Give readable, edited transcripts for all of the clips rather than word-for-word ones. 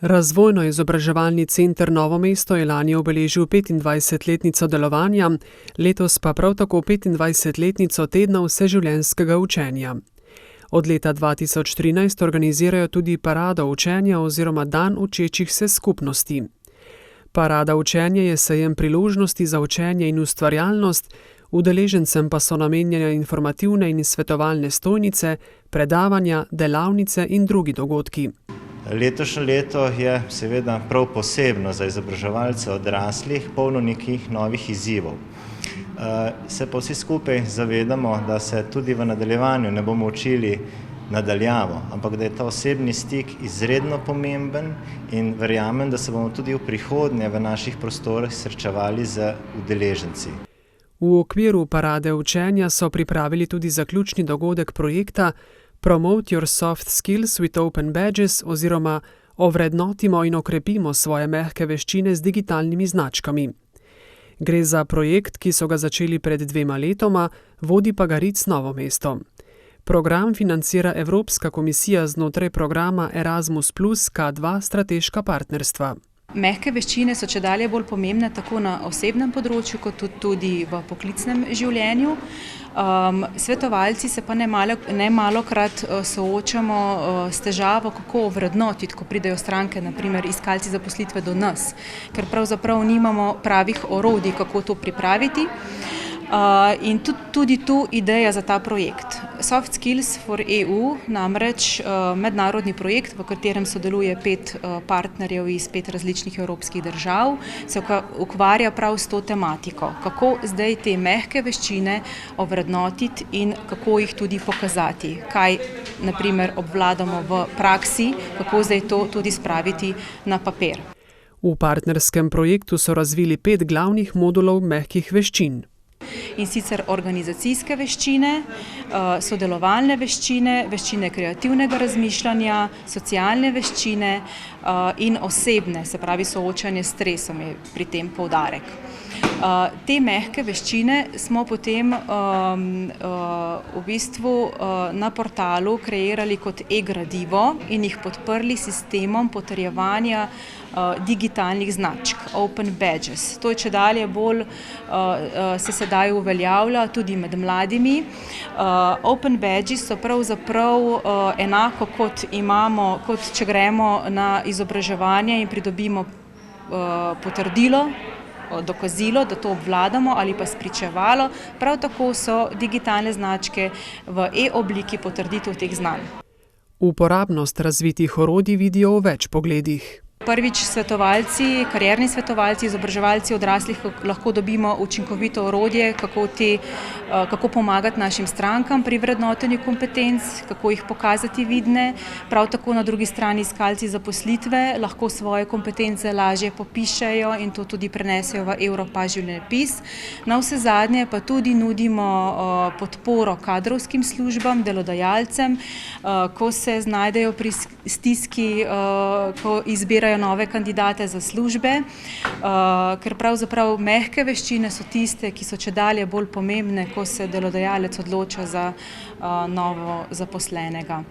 Razvojno-izobraževalni center Novo mesto je lani obeležil 25-letnico delovanja, letos pa prav tako 25-letnico tedna vseživljenjskega učenja. Od leta 2013 organizirajo tudi parado učenja oziroma dan učečih se skupnosti. Parada učenja je sejem priložnosti za učenje in ustvarjalnost, udeležencem pa so namenjene informativne in svetovalne stojnice, predavanja, delavnice in drugi dogodki. Letošnje leto je seveda prav posebno za izobraževalce odraslih, polno nekih novih izzivov. Se pa vsi skupaj zavedamo, da se tudi v nadaljevanju ne bomo učili nadaljavo, ampak da je ta osebni stik izredno pomemben in verjamem, da se bomo tudi v prihodnje v naših prostorih srečevali z udeleženci. V okviru parade učenja so pripravili tudi zaključni dogodek projekta Promote your soft skills with open badges oziroma ovrednotimo in okrepimo svoje mehke veščine z digitalnimi značkami. Gre za projekt, ki so ga začeli pred 2 letoma, vodi pa ga RIC Novo mesto. Program financira Evropska komisija znotraj programa Erasmus plus K2 strateška partnerstva. Mehke veščine so čedalje bolj pomembne tako na osebnem področju, kot tudi v poklicnem življenju. Svetovalci se pa nemalokrat soočamo s težavo, kako ovrednotiti, ko pridejo stranke, naprimer iskalci zaposlitve do nas, ker pravzaprav nimamo pravih orodij, kako to pripraviti. In tudi tu ideja za ta projekt. Soft Skills for EU, namreč mednarodni projekt, v katerem sodeluje 5 partnerjev iz 5 različnih evropskih držav, se ukvarja prav s to tematiko, kako zdaj te mehke veščine ovrednotiti in kako jih tudi pokazati, kaj naprimer obvladamo v praksi, kako zdaj to tudi spraviti na papir. V partnerskem projektu so razvili 5 glavnih modulov mehkih veščin. In sicer organizacijske veščine, sodelovalne veščine, veščine kreativnega razmišljanja, socialne veščine in osebne, se pravi soočanje s stresom je pri tem poudarek. Te mehke veščine smo potem v bistvu na portalu kreirali kot e-gradivo in jih podprli sistemom potrjevanja digitalnih značk, Open Badges. To je čedalje bolj se sedaj uveljavlja tudi med mladimi. Open Badges so pravzaprav enako kot če gremo na izobraževanje in pridobimo potrdilo, dokazilo, da to obvladamo ali pa spričevalo. Prav tako so digitalne značke v e-obliki potrditev teh znanj. Uporabnost razvitih orodij vidijo v več pogledih. Prvič svetovalci, karierni svetovalci, izobraževalci odraslih lahko dobimo učinkovito orodje, kako pomagati našim strankam pri vrednotenju kompetenc, kako jih pokazati vidne. Prav tako na drugi strani iskalci zaposlitve lahko svoje kompetence lažje popišejo in to tudi prenesejo v Europass življenjepis. Navsezadnje pa tudi nudimo podporo kadrovskim službam, delodajalcem, ko se znajdejo pri stiski, ko izbirajo nove kandidate za službe, ker pravzaprav mehke veščine so tiste, ki so čedalje bolj pomembne, ko se delodajalec odloča za novo zaposlenega.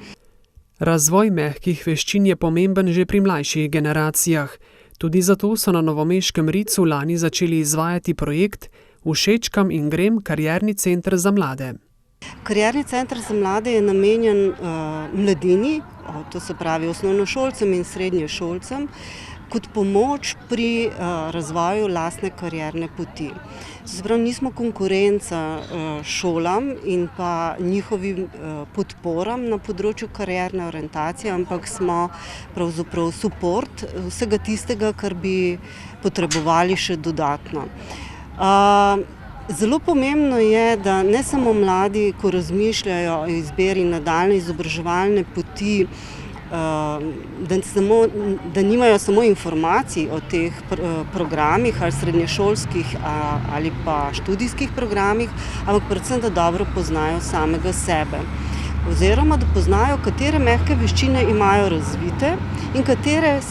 Razvoj mehkih veščin je pomemben že pri mlajših generacijah. Tudi zato so na novomeškem RIC-u lani začeli izvajati projekt Všečkam in grem karierni center za mlade. Karierni center za mlade je namenjen mladini, to se pravi osnovnošolcem in srednješolcem, kot pomoč pri razvoju lastne karierne poti. Zaprav nismo konkurenca šolam in pa njihovim podporam na področju karierne orientacije, ampak smo pravzaprav suport vsega tistega, kar bi potrebovali še dodatno. Zelo pomembno je, da ne samo mladi, ko razmišljajo o izbiri nadaljnje izobraževalne poti, da nimajo samo informacij o teh programih ali srednješolskih ali pa študijskih programih, ampak predvsem, da dobro poznajo samega sebe. Oziroma, da poznajo, katere mehke veščine imajo razvite in katere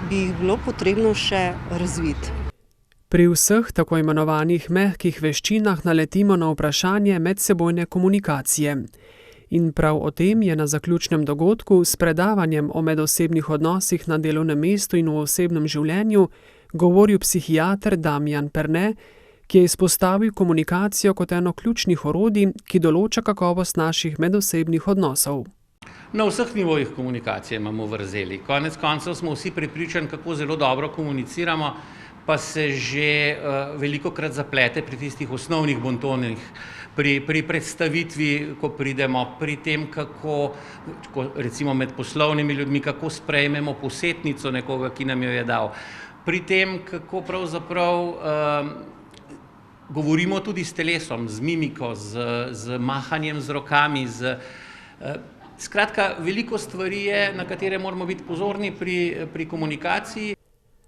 bi jih bilo potrebno še razviti. Pri vseh tako imenovanih mehkih veščinah naletimo na vprašanje medsebojne komunikacije. In prav o tem je na zaključnem dogodku s predavanjem o medosebnih odnosih na delovnem mestu in v osebnem življenju govoril psihiater Damjan Perne, ki je izpostavil komunikacijo kot eno ključnih orodij, ki določa kakovost naših medosebnih odnosov. Na vseh nivojih komunikacije imamo vrzeli. Konec koncev smo vsi prepričani, kako zelo dobro komuniciramo, pa se že velikokrat zaplete pri tistih osnovnih bontonih, pri predstavitvi, ko pridemo, pri tem, kako, recimo med poslovnimi ljudmi, kako sprejmemo posetnico nekoga, ki nam jo je dal, pri tem, kako pravzaprav govorimo tudi s telesom, z mimiko, z mahanjem z rokami, skratka, veliko stvari je, na katere moramo biti pozorni pri komunikaciji.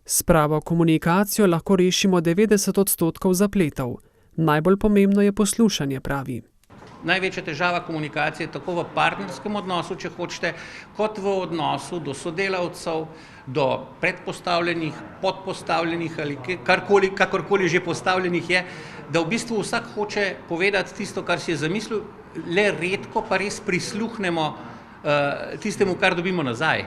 S pravo komunikacijo lahko rešimo 90% zapletov. Najbolj pomembno je poslušanje, pravi. Največja težava komunikacije tako v partnerskem odnosu, če hočete, kot v odnosu do sodelavcev, do predpostavljenih, podpostavljenih ali kakorkoli že postavljenih je, da v bistvu vsak hoče povedati tisto, kar si je zamislil, le redko pa res prisluhnemo tistemu, kar dobimo nazaj.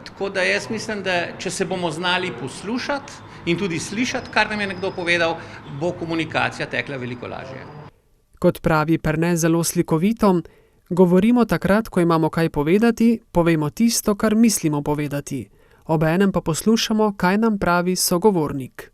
Tako da jaz mislim, da če se bomo znali poslušati in tudi slišati, kar nam je nekdo povedal, bo komunikacija tekla veliko lažje. Kot pravi Perne zelo slikovito, govorimo takrat, ko imamo kaj povedati, povemo tisto, kar mislimo povedati. Obenem pa poslušamo, kaj nam pravi sogovornik.